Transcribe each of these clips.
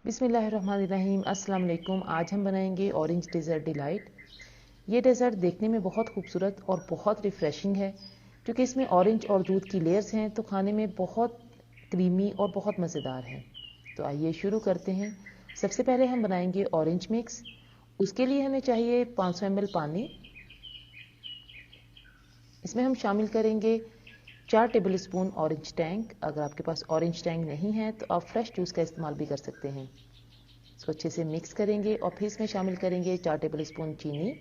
बिस्मिल्लाहिर्रहमानिर्रहीम। अस्सलाम वालेकुम। आज हम बनाएंगे ऑरेंज डेजर्ट डिलाइट। ये डेजर्ट देखने में बहुत खूबसूरत और बहुत रिफ़्रेशिंग है क्योंकि इसमें ऑरेंज और दूध की लेयर्स हैं, तो खाने में बहुत क्रीमी और बहुत मज़ेदार है। तो आइए शुरू करते हैं। सबसे पहले हम बनाएंगे ऑरेंज मिक्स। उसके लिए हमें चाहिए 500 ml पानी। इसमें हम शामिल करेंगे 4 टेबल स्पून ऑरेंज टैंक। अगर आपके पास ऑरेंज टैंक नहीं है तो आप फ्रेश जूस का इस्तेमाल भी कर सकते हैं। इसको अच्छे से मिक्स करेंगे और फिर इसमें शामिल करेंगे 4 टेबल स्पून चीनी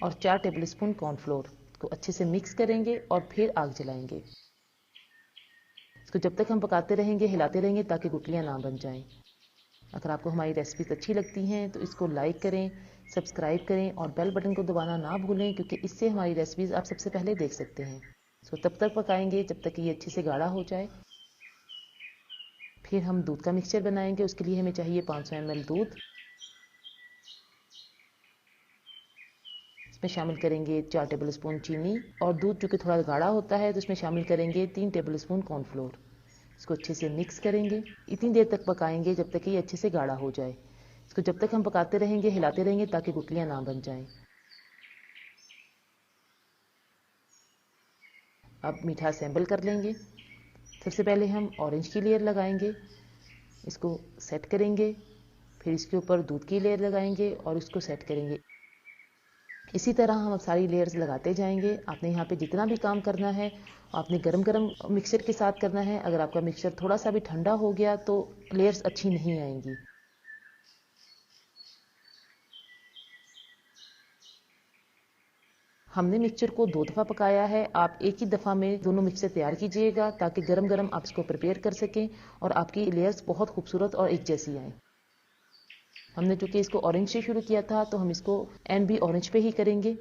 और 4 टेबल स्पून कॉर्नफ्लोर को अच्छे से मिक्स करेंगे और फिर आग जलाएंगे। इसको जब तक हम पकाते रहेंगे, हिलाते रहेंगे ताकि गुठलियाँ ना बन जाएं। अगर आपको हमारी रेसिपीज अच्छी लगती हैं तो इसको लाइक करें, सब्सक्राइब करें और बेल बटन को दबाना ना भूलें क्योंकि इससे हमारी रेसिपीज आप सबसे पहले देख सकते हैं। इसको तब तक पकाएंगे जब तक कि ये अच्छे से गाढ़ा हो जाए। फिर हम दूध का मिक्सचर बनाएंगे। उसके लिए हमें चाहिए 500 ml दूध। इसमें शामिल करेंगे 4 टेबल स्पून चीनी और दूध जो कि थोड़ा गाढ़ा होता है तो इसमें शामिल करेंगे 3 टेबल स्पून कॉर्नफ्लोर। इसको अच्छे से मिक्स करेंगे। इतनी देर तक पकाएंगे जब तक कि ये अच्छे से गाढ़ा हो जाए। इसको जब तक हम पकाते रहेंगे, हिलाते रहेंगे ताकि गुठलियाँ ना बन जाएं। अब मीठा असेंबल कर लेंगे। सबसे पहले हम ऑरेंज की लेयर लगाएंगे, इसको सेट करेंगे। फिर इसके ऊपर दूध की लेयर लगाएंगे और इसको सेट करेंगे। इसी तरह हम अब सारी लेयर्स लगाते जाएंगे। आपने यहाँ पे जितना भी काम करना है आपने गरम गरम मिक्सचर के साथ करना है। अगर आपका मिक्सचर थोड़ा सा भी ठंडा हो गया तो लेयर्स अच्छी नहीं आएंगी। हमने मिक्सचर को 2 दफ़ा पकाया है। आप एक ही दफ़ा में दोनों मिक्सचर तैयार कीजिएगा ताकि गरम गरम आप इसको प्रिपेयर कर सकें और आपकी लेयर्स बहुत खूबसूरत और एक जैसी आएँ। हमने चूँकि इसको ऑरेंज से शुरू किया था तो हम इसको एंड भी ऑरेंज पे ही करेंगे।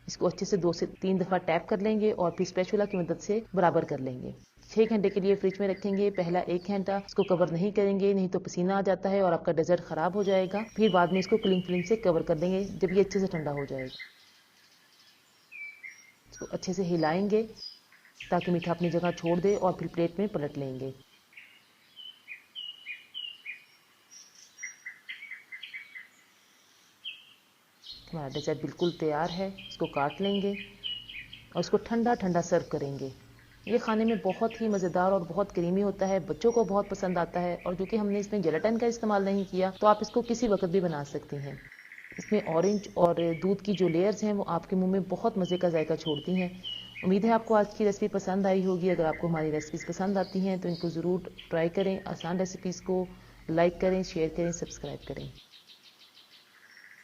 इसको अच्छे से 2 से 3 दफ़ा टैप कर लेंगे और फिर स्पैचुला की मदद से बराबर कर लेंगे। 6 घंटे के लिए फ्रिज में रखेंगे। पहला 1 घंटा इसको कवर नहीं करेंगे, नहीं तो पसीना आ जाता है और आपका डेजर्ट ख़राब हो जाएगा। फिर बाद में इसको क्लिंग फिल्म से कवर कर देंगे जब ये अच्छे से ठंडा हो जाएगा। इसको अच्छे से हिलाएंगे ताकि मीठा अपनी जगह छोड़ दे और फिर प्लेट में पलट लेंगे। हमारा डेजर्ट बिल्कुल तैयार है। इसको काट लेंगे और इसको ठंडा ठंडा सर्व करेंगे। ये खाने में बहुत ही मज़ेदार और बहुत क्रीमी होता है, बच्चों को बहुत पसंद आता है। और जो कि हमने इसमें जेलेटिन का इस्तेमाल नहीं किया तो आप इसको किसी वक्त भी बना सकती हैं। इसमें ऑरेंज और दूध की जो लेयर्स हैं वो आपके मुंह में बहुत मज़े का जायका छोड़ती हैं। उम्मीद है आपको आज की रेसिपी पसंद आई होगी। अगर आपको हमारी रेसिपीज़ पसंद आती हैं तो इनको ज़रूर ट्राई करें। आसान रेसिपीज़ को लाइक करें, शेयर करें, सब्सक्राइब करें।